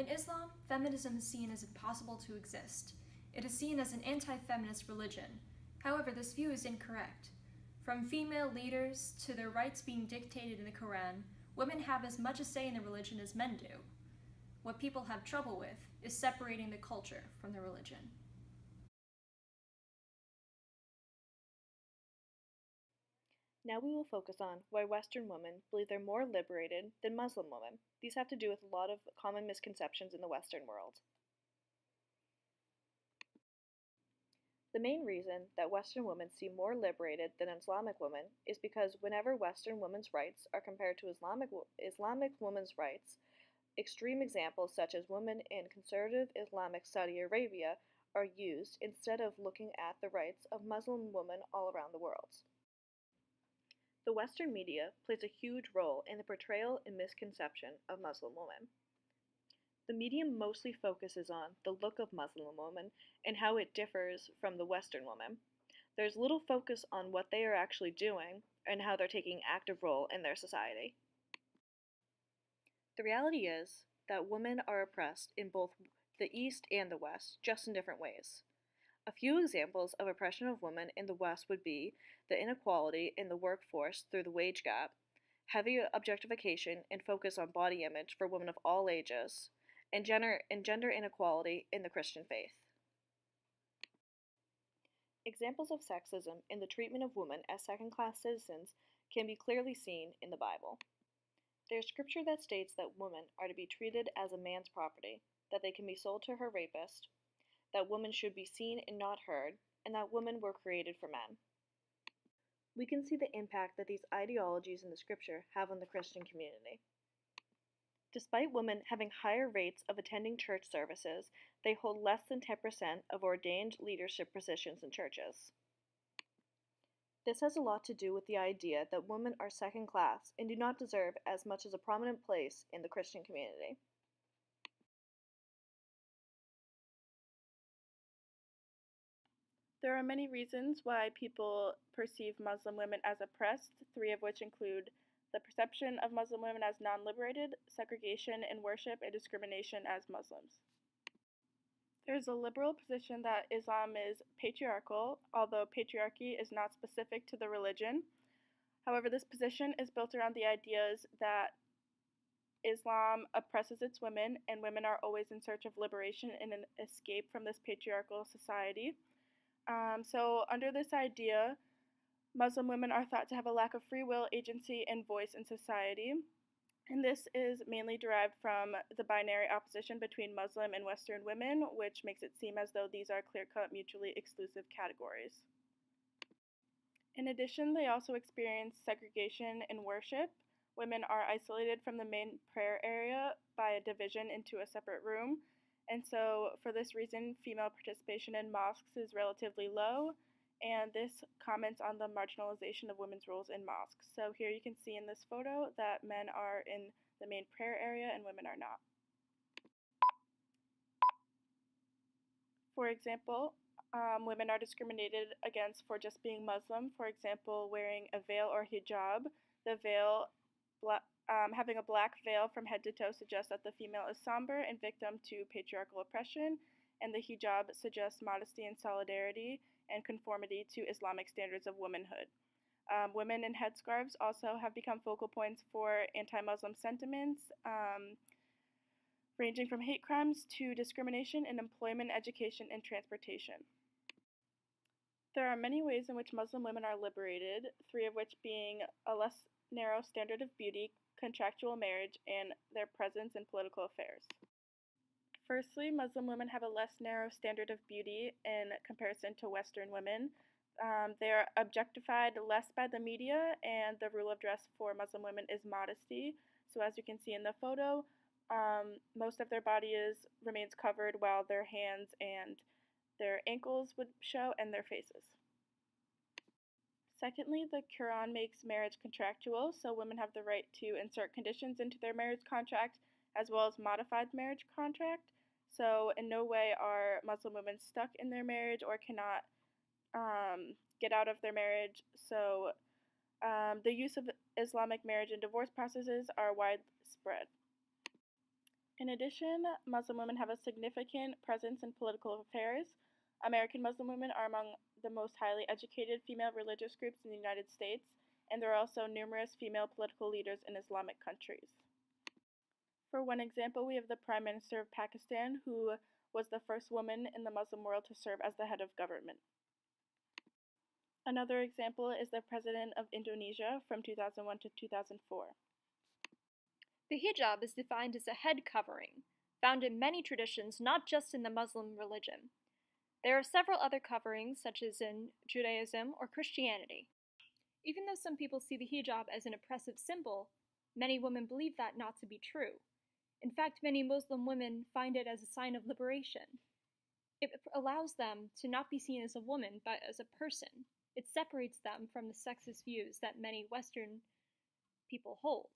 In Islam, feminism is seen as impossible to exist. It is seen as an anti-feminist religion. However, this view is incorrect. From female leaders to their rights being dictated in the Quran, women have as much a say in the religion as men do. What people have trouble with is separating the culture from the religion. Now we will focus on why Western women believe they're more liberated than Muslim women. These have to do with a lot of common misconceptions in the Western world. The main reason that Western women seem more liberated than Islamic women is because whenever Western women's rights are compared to Islamic women's rights, extreme examples such as women in conservative Islamic Saudi Arabia are used instead of looking at the rights of Muslim women all around the world. The Western media plays a huge role in the portrayal and misconception of Muslim women. The media mostly focuses on the look of Muslim women and how it differs from the Western woman. There's little focus on what they are actually doing and how they're taking active role in their society. The reality is that women are oppressed in both the East and the West, just in different ways. A few examples of oppression of women in the West would be the inequality in the workforce through the wage gap, heavy objectification and focus on body image for women of all ages, and gender inequality in the Christian faith. Examples of sexism in the treatment of women as second-class citizens can be clearly seen in the Bible. There's scripture that states that women are to be treated as a man's property, that they can be sold to her rapist, that women should be seen and not heard, and that women were created for men. We can see the impact that these ideologies in the scripture have on the Christian community. Despite women having higher rates of attending church services, they hold less than 10% of ordained leadership positions in churches. This has a lot to do with the idea that women are second class and do not deserve as much as a prominent place in the Christian community. There are many reasons why people perceive Muslim women as oppressed, three of which include the perception of Muslim women as non-liberated, segregation in worship, and discrimination as Muslims. There's a liberal position that Islam is patriarchal, although patriarchy is not specific to the religion. However, this position is built around the ideas that Islam oppresses its women, and women are always in search of liberation and an escape from this patriarchal society. So under this idea, Muslim women are thought to have a lack of free will, agency, and voice in society. And this is mainly derived from the binary opposition between Muslim and Western women, which makes it seem as though these are clear-cut, mutually exclusive categories. In addition, they also experience segregation in worship. Women are isolated from the main prayer area by a division into a separate room. And so, for this reason, female participation in mosques is relatively low, and this comments on the marginalization of women's roles in mosques. So here you can see in this photo that men are in the main prayer area and women are not. For example, women are discriminated against for just being Muslim, for example, wearing a veil or hijab. The veil having a black veil from head to toe suggests that the female is somber and victim to patriarchal oppression, and the hijab suggests modesty and solidarity and conformity to Islamic standards of womanhood. Women in headscarves also have become focal points for anti-Muslim sentiments, ranging from hate crimes to discrimination in employment, education, and transportation. There are many ways in which Muslim women are liberated, three of which being a less narrow standard of beauty, contractual marriage, and their presence in political affairs. Firstly, Muslim women have a less narrow standard of beauty in comparison to Western women. They are objectified less by the media, and the rule of dress for Muslim women is modesty. So as you can see in the photo, most of their body remains covered while their hands and their ankles would show and their faces. Secondly, the Quran makes marriage contractual, so women have the right to insert conditions into their marriage contract as well as modified marriage contract. So in no way are Muslim women stuck in their marriage or cannot get out of their marriage. So the use of Islamic marriage and divorce processes are widespread. In addition, Muslim women have a significant presence in political affairs. American Muslim women are among the most highly educated female religious groups in the United States, and there are also numerous female political leaders in Islamic countries. For one example, we have the Prime Minister of Pakistan, who was the first woman in the Muslim world to serve as the head of government. Another example is the President of Indonesia from 2001 to 2004. The hijab is defined as a head covering, found in many traditions, not just in the Muslim religion. There are several other coverings, such as in Judaism or Christianity. Even though some people see the hijab as an oppressive symbol, many women believe that not to be true. In fact, many Muslim women find it as a sign of liberation. It allows them to not be seen as a woman, but as a person. It separates them from the sexist views that many Western people hold.